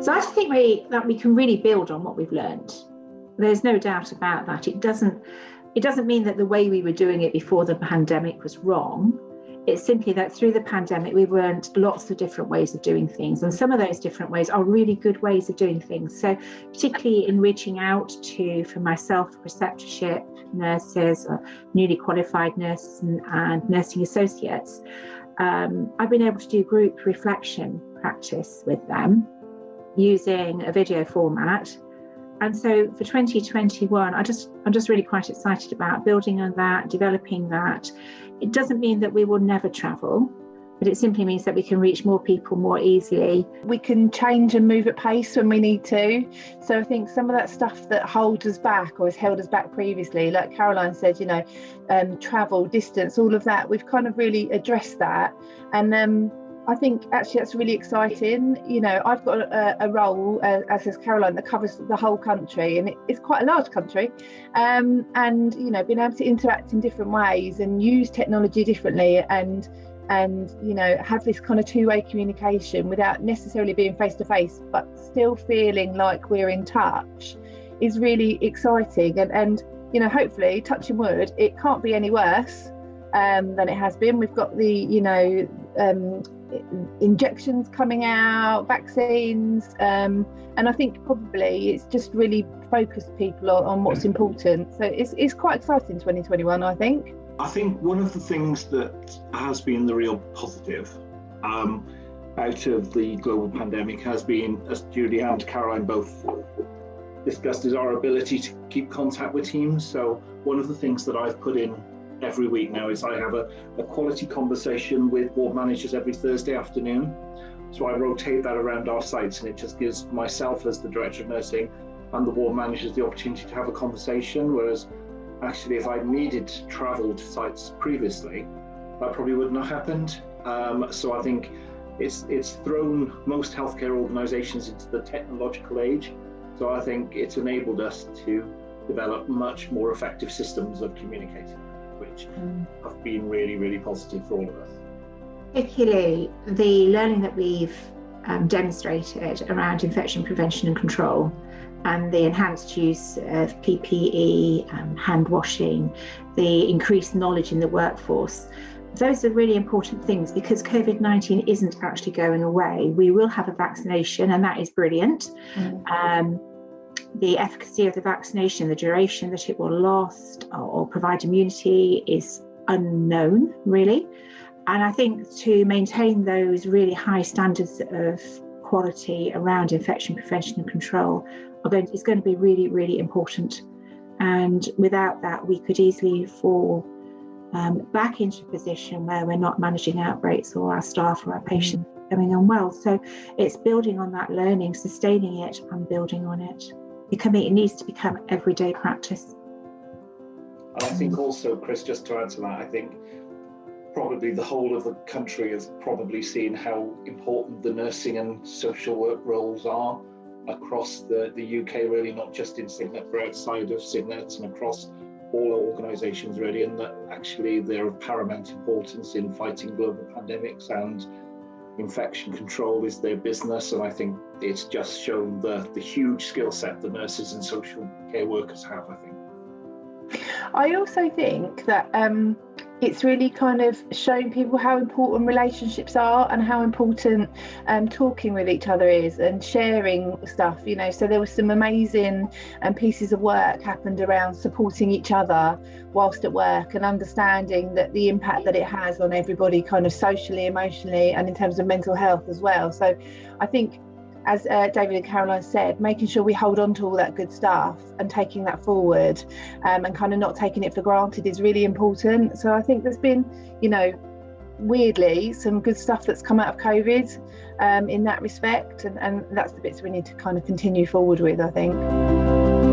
So I think that we can really build on what we've learned. There's no doubt about that. It doesn't mean that the way we were doing it before the pandemic was wrong. It's simply that through the pandemic, we've learned lots of different ways of doing things. And some of those different ways are really good ways of doing things. So particularly in reaching out to, for myself, preceptorship, nurses, newly qualified nurses and nursing associates, I've been able to do group reflection practice with them using a video format. And so for 2021, I'm just really quite excited about building on that, developing that. It doesn't mean that we will never travel, but it simply means that we can reach more people more easily. We can change and move at pace when we need to. So I think some of that stuff that holds us back or has held us back previously, like Caroline said, travel, distance, all of that, we've kind of really addressed that. And I think actually that's really exciting. I've got a role, as has Caroline, that covers the whole country, and it's quite a large country. And being able to interact in different ways and use technology differently and have this kind of two-way communication without necessarily being face-to-face, but still feeling like we're in touch is really exciting. And hopefully, touching wood, it can't be any worse than it has been. We've got the, injections coming out, vaccines, and I think probably it's just really focused people on what's important. So it's quite exciting 2021, I think. I think one of the things that has been the real positive out of the global pandemic has been, as Julie and Caroline both discussed, is our ability to keep contact with teams. So one of the things that I've put in every week now is I have a quality conversation with ward managers every Thursday afternoon. So I rotate that around our sites, and it just gives myself as the Director of Nursing and the ward managers the opportunity to have a conversation, whereas actually if I'd needed to travel to sites previously, that probably wouldn't have happened. So I think it's thrown most healthcare organisations into the technological age. So I think it's enabled us to develop much more effective systems of communicating, which have been really, really positive for all of us. Particularly the learning that we've demonstrated around infection prevention and control, and the enhanced use of PPE, hand washing, the increased knowledge in the workforce. Those are really important things because COVID-19 isn't actually going away. We will have a vaccination, and that is brilliant. The efficacy of the vaccination, the duration that it will last or provide immunity is unknown, really. And I think to maintain those really high standards of quality around infection prevention and control is going to be really, really important. And without that, we could easily fall back into a position where we're not managing outbreaks or our staff or our patients going unwell. So it's building on that learning, sustaining it and building on it. It needs to become everyday practice. And I think also, Chris, just to add to that, I think probably the whole of the country has probably seen how important the nursing and social work roles are across the UK, really, not just in Cygnet, but outside of Cygnet and across all organisations, really, and that actually they're of paramount importance in fighting global pandemics, and infection control is their business. And I think it's just shown the huge skill set the nurses and social care workers have, I think. I also think that it's really kind of showing people how important relationships are and how important talking with each other is and sharing stuff, So there was some amazing pieces of work happened around supporting each other whilst at work and understanding that the impact that it has on everybody kind of socially, emotionally, and in terms of mental health as well. So I think, as David and Caroline said, making sure we hold on to all that good stuff and taking that forward and kind of not taking it for granted is really important. So I think there's been, weirdly, some good stuff that's come out of COVID in that respect. And that's the bits we need to kind of continue forward with, I think.